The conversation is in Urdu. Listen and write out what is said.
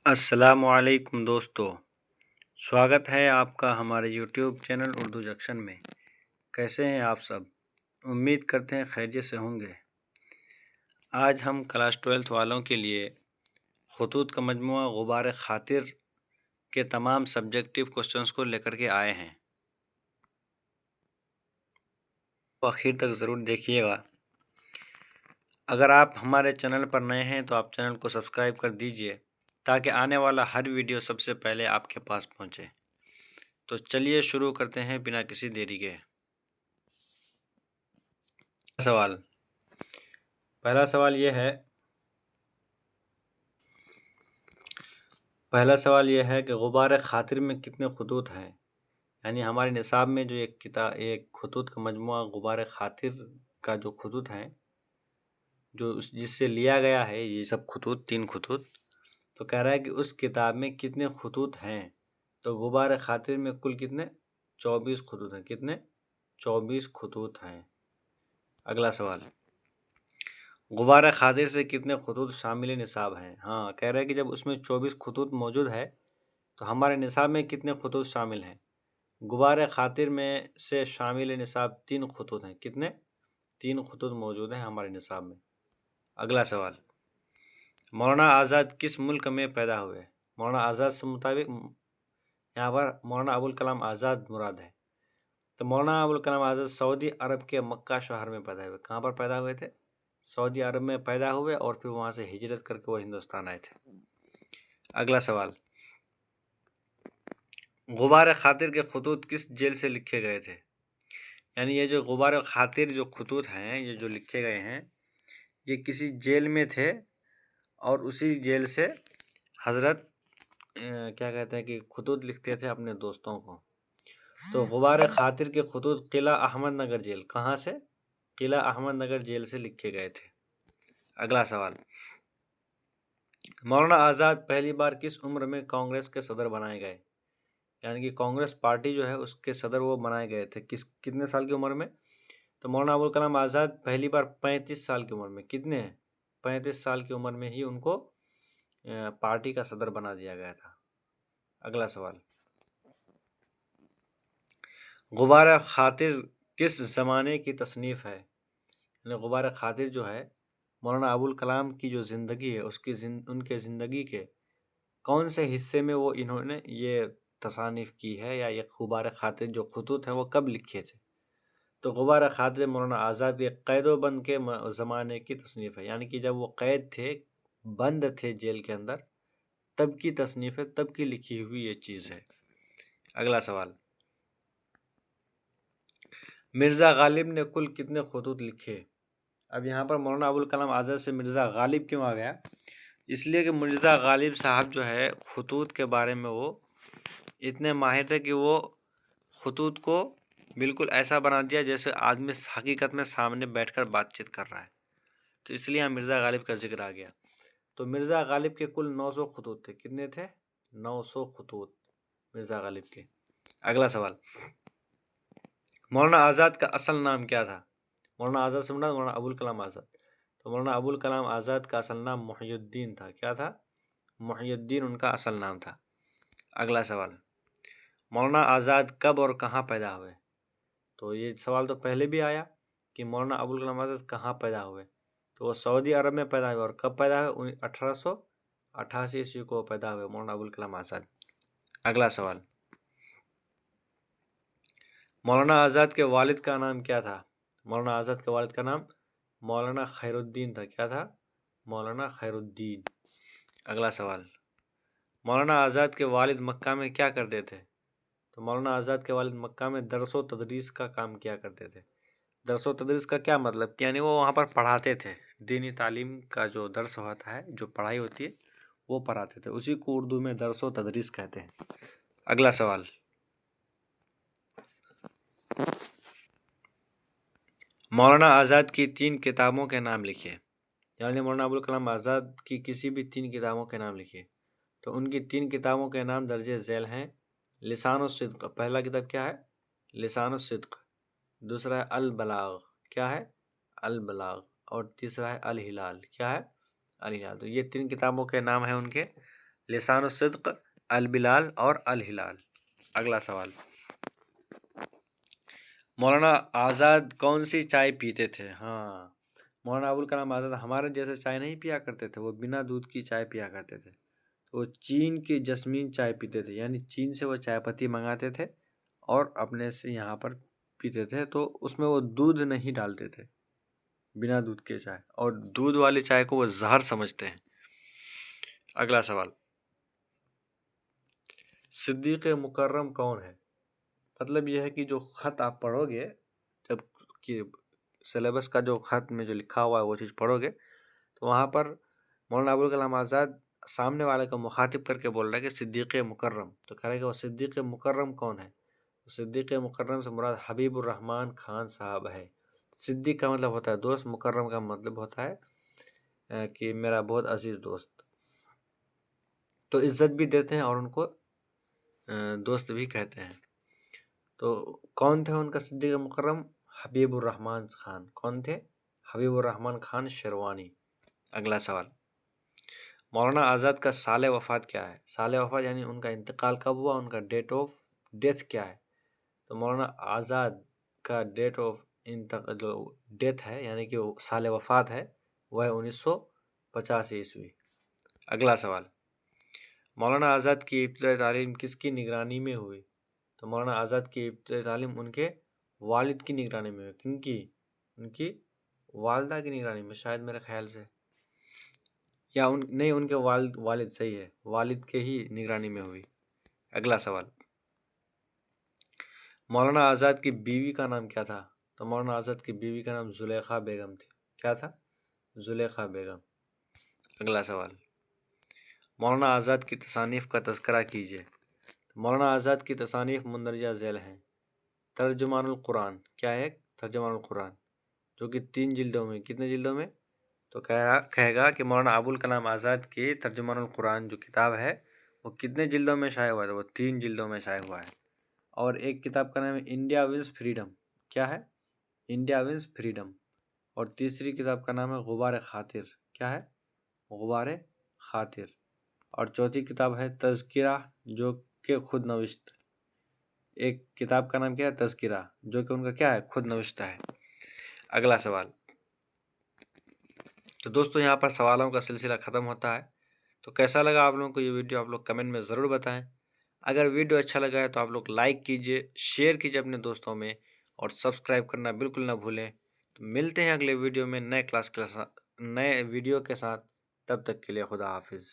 السلام علیکم دوستو، سواگت ہے آپ کا ہمارے یوٹیوب چینل اردو جنکشن میں۔ کیسے ہیں آپ سب؟ امید کرتے ہیں خیریت سے ہوں گے۔ آج ہم کلاس 12 والوں کے لیے خطوط کا مجموعہ غبار خاطر کے تمام سبجیکٹیو کوسچنز کو لے کر کے آئے ہیں، تو آخر تک ضرور دیکھیے گا۔ اگر آپ ہمارے چینل پر نئے ہیں تو آپ چینل کو سبسکرائب کر دیجئے تاکہ آنے والا ہر ویڈیو سب سے پہلے آپ کے پاس پہنچے۔ تو چلیے شروع کرتے ہیں بنا کسی دیری کے۔ پہلا سوال یہ ہے کہ غبار خاطر میں کتنے خطوط ہیں؟ یعنی ہمارے نصاب میں جو ایک خطوط کا مجموعہ غبار خاطر کا جو خطوط ہیں، جو جس سے لیا گیا ہے یہ سب خطوط 3 خطوط، تو کہہ رہا ہے کہ اس کتاب میں کتنے خطوط ہیں؟ تو غبار خاطر میں کل کتنے 24 خطوط ہیں۔ کتنے 24 خطوط ہیں۔ اگلا سوال، غبار خاطر سے کتنے خطوط شامل نصاب ہیں؟ ہاں، کہہ رہا ہے کہ جب اس میں 24 خطوط موجود ہے تو ہمارے نصاب میں کتنے خطوط شامل ہیں؟ غبار خاطر میں سے شامل نصاب 3 خطوط ہیں۔ کتنے 3 خطوط موجود ہیں ہمارے نصاب میں۔ اگلا سوال، مولانا آزاد کس ملک میں پیدا ہوئے؟ مولانا آزاد سے مطابق یہاں پر مولانا ابوالکلام آزاد مراد ہے۔ تو مولانا ابوالکلام آزاد سعودی عرب کے مکہ شہر میں پیدا ہوئے۔ کہاں پر پیدا ہوئے تھے؟ سعودی عرب میں پیدا ہوئے اور پھر وہاں سے ہجرت کر کے وہ ہندوستان آئے تھے۔ اگلا سوال، غبار خاطر کے خطوط کس جیل سے لکھے گئے تھے؟ یعنی یہ جو غبار خاطر جو خطوط ہیں، یہ جو لکھے گئے ہیں، یہ کسی جیل میں تھے اور اسی جیل سے حضرت کیا کہتے ہیں کہ خطوط لکھتے تھے اپنے دوستوں کو۔ تو غبار خاطر کے خطوط قلعہ احمد نگر جیل، کہاں سے؟ قلعہ احمد نگر جیل سے لکھے گئے تھے۔ اگلا سوال، مولانا آزاد پہلی بار کس عمر میں کانگریس کے صدر بنائے گئے؟ یعنی کہ کانگریس پارٹی جو ہے اس کے صدر وہ بنائے گئے تھے کتنے سال کی عمر میں؟ تو مولانا ابوالکلام آزاد پہلی بار 35 سال کی عمر میں۔ کتنے ہیں؟ 35 سال کی عمر میں ہی ان کو پارٹی کا صدر بنا دیا گیا تھا۔ اگلا سوال، غبار خاطر کس زمانے کی تصنیف ہے؟ یعنی غبار خاطر جو ہے مولانا ابوالکلام کی جو زندگی ہے ان کے زندگی کے کون سے حصے میں وہ انہوں نے یہ تصانیف کی ہے، یا یہ غبار خاطر جو خطوط ہیں وہ کب لکھے تھے؟ تو غبار خاطر مولانا آزاد کے قید و بند کے زمانے کی تصنیف ہے، یعنی کہ جب وہ قید تھے، بند تھے جیل کے اندر، تب کی تصنیف ہے، تب کی لکھی ہوئی یہ چیز ہے۔ اگلا سوال، مرزا غالب نے کل کتنے خطوط لکھے؟ اب یہاں پر مولانا ابوالکلام آزاد سے مرزا غالب کیوں آ گیا؟ اس لیے کہ مرزا غالب صاحب جو ہے خطوط کے بارے میں وہ اتنے ماہر تھے کہ وہ خطوط کو بالکل ایسا بنا دیا جیسے آدمی حقیقت میں سامنے بیٹھ کر بات چیت کر رہا ہے، تو اس لیے مرزا غالب کا ذکر آ گیا۔ تو مرزا غالب کے کل 900 خطوط تھے۔ کتنے تھے؟ 900 خطوط مرزا غالب کے۔ اگلا سوال، مولانا آزاد کا اصل نام کیا تھا؟ مولانا آزاد سے مراد مولانا ابوالکلام آزاد۔ تو مولانا ابوالکلام آزاد کا اصل نام محی الدین تھا۔ کیا تھا؟ محی الدین ان کا اصل نام تھا۔ اگلا سوال، مولانا آزاد کب اور کہاں پیدا ہوئے؟ تو یہ سوال تو پہلے بھی آیا کہ مولانا ابوالکلام آزاد کہاں پیدا ہوئے، تو وہ سعودی عرب میں پیدا ہوئے۔ اور کب پیدا ہوئے؟ 1888 عیسوی کو پیدا ہوئے مولانا ابوالکلام آزاد۔ اگلا سوال، مولانا آزاد کے والد کا نام کیا تھا؟ مولانا آزاد کے والد کا نام مولانا خیر الدین تھا۔ کیا تھا؟ مولانا خیر الدین۔ اگلا سوال، مولانا آزاد کے والد مکہ میں کیا کرتے تھے؟ تو مولانا آزاد کے والد مکہ میں درس و تدریس کا کام کیا کرتے تھے۔ درس و تدریس کا کیا مطلب؟ یعنی وہ وہاں پر پڑھاتے تھے، دینی تعلیم کا جو درس ہوتا ہے، جو پڑھائی ہوتی ہے وہ پڑھاتے تھے، اسی کو اردو میں درس و تدریس کہتے ہیں۔ اگلا سوال، مولانا آزاد کی 3 کتابوں کے نام لکھیے۔ یعنی مولانا ابوالکلام آزاد کی کسی بھی 3 کتابوں کے نام لکھیے۔ تو ان کی 3 کتابوں کے نام درج ذیل ہیں۔ لسان الصدق، پہلا کتاب کیا ہے؟ لسان الصدق۔ دوسرا ہے البلاغ، کیا ہے؟ البلاغ۔ اور تیسرا ہے الہلال، کیا ہے؟ الہلال۔ تو یہ 3 کتابوں کے نام ہیں ان کے۔ لسان الصدق، البلال اور الہلال۔ اگلا سوال، مولانا آزاد کون سی چائے پیتے تھے؟ ہاں، مولانا ابوالکلام آزاد ہمارے جیسے چائے نہیں پیا کرتے تھے، وہ بنا دودھ کی چائے پیا کرتے تھے۔ وہ چین کی جسمین چائے پیتے تھے، یعنی چین سے وہ چائے پتی منگاتے تھے اور اپنے سے یہاں پر پیتے تھے، تو اس میں وہ دودھ نہیں ڈالتے تھے، بنا دودھ کے چائے، اور دودھ والی چائے کو وہ زہر سمجھتے ہیں۔ اگلا سوال، صدیق مکرم کون ہے؟ مطلب یہ ہے کہ جو خط آپ پڑھو گے، جب کہ سلیبس کا جو خط میں جو لکھا ہوا ہے وہ چیز پڑھو گے، تو وہاں پر مولانا ابوالکلام آزاد سامنے والے کو مخاطب کر کے بول رہا ہے کہ صدیق مکرم، تو کہہ رہا ہے کہ وہ صدیق مکرم کون ہے؟ صدیق مکرم سے مراد حبیب الرحمن خان صاحب ہے۔ صدیق کا مطلب ہوتا ہے دوست، مکرم کا مطلب ہوتا ہے کہ میرا بہت عزیز دوست، تو عزت بھی دیتے ہیں اور ان کو دوست بھی کہتے ہیں۔ تو کون تھے ان کا صدیق مکرم؟ حبیب الرحمن خان۔ کون تھے؟ حبیب الرحمن خان شیروانی۔ اگلا سوال، مولانا آزاد کا سال وفات کیا ہے؟ سال وفات یعنی ان کا انتقال کب ہوا، ان کا ڈیٹ آف ڈیتھ کیا ہے؟ تو مولانا آزاد کا ڈیٹ آف جو ڈیتھ ہے، یعنی کہ سال وفات ہے، وہ ہے 1950 عیسوی۔ اگلا سوال، مولانا آزاد کی ابتدائی تعلیم کس کی نگرانی میں ہوئی؟ تو مولانا آزاد کی ابتدائی تعلیم ان کے والد کی نگرانی میں ہوئی۔ کن کی؟ ان کی والدہ کی نگرانی میں شاید، میرے خیال سے، یا نہیں، ان کے والد صحیح ہے، والد کے ہی نگرانی میں ہوئی۔ اگلا سوال، مولانا آزاد کی بیوی کا نام کیا تھا؟ تو مولانا آزاد کی بیوی کا نام زلیخا بیگم تھی۔ کیا تھا؟ زلیخا بیگم۔ اگلا سوال، مولانا آزاد کی تصانیف کا تذکرہ کیجیے۔ مولانا آزاد کی تصانیف مندرجہ ذیل ہیں۔ ترجمان القرآن، کیا ہے؟ ترجمان القرآن، جو کہ 3 جلدوں میں، کتنے جلدوں میں؟ تو کہے گا کہ مولانا ابوالکلام آزاد کی ترجمان القرآن جو کتاب ہے وہ کتنے جلدوں میں شائع ہوا ہے؟ وہ 3 جلدوں میں شائع ہوا ہے۔ اور ایک کتاب کا نام ہے انڈیا ونس فریڈم۔ کیا ہے؟ India wins freedom. اور تیسری کتاب کا نام ہے غبار خاطر۔ کیا ہے؟ غبار خاطر۔ اور چوتھی کتاب ہے تذکرہ، جو کہ خود نوشت۔ ایک کتاب کا نام کیا ہے؟ تذکرہ، جو کہ ان کا کیا ہے؟ خود نوشتہ ہے۔ اگلا سوال، تو دوستو یہاں پر سوالوں کا سلسلہ ختم ہوتا ہے۔ تو کیسا لگا آپ لوگوں کو یہ ویڈیو؟ آپ لوگ کمنٹ میں ضرور بتائیں۔ اگر ویڈیو اچھا لگا ہے تو آپ لوگ لائک کیجئے، شیئر کیجئے اپنے دوستوں میں، اور سبسکرائب کرنا بالکل نہ بھولیں۔ تو ملتے ہیں اگلے ویڈیو میں نئے ویڈیو کے ساتھ، تب تک کے لیے خدا حافظ۔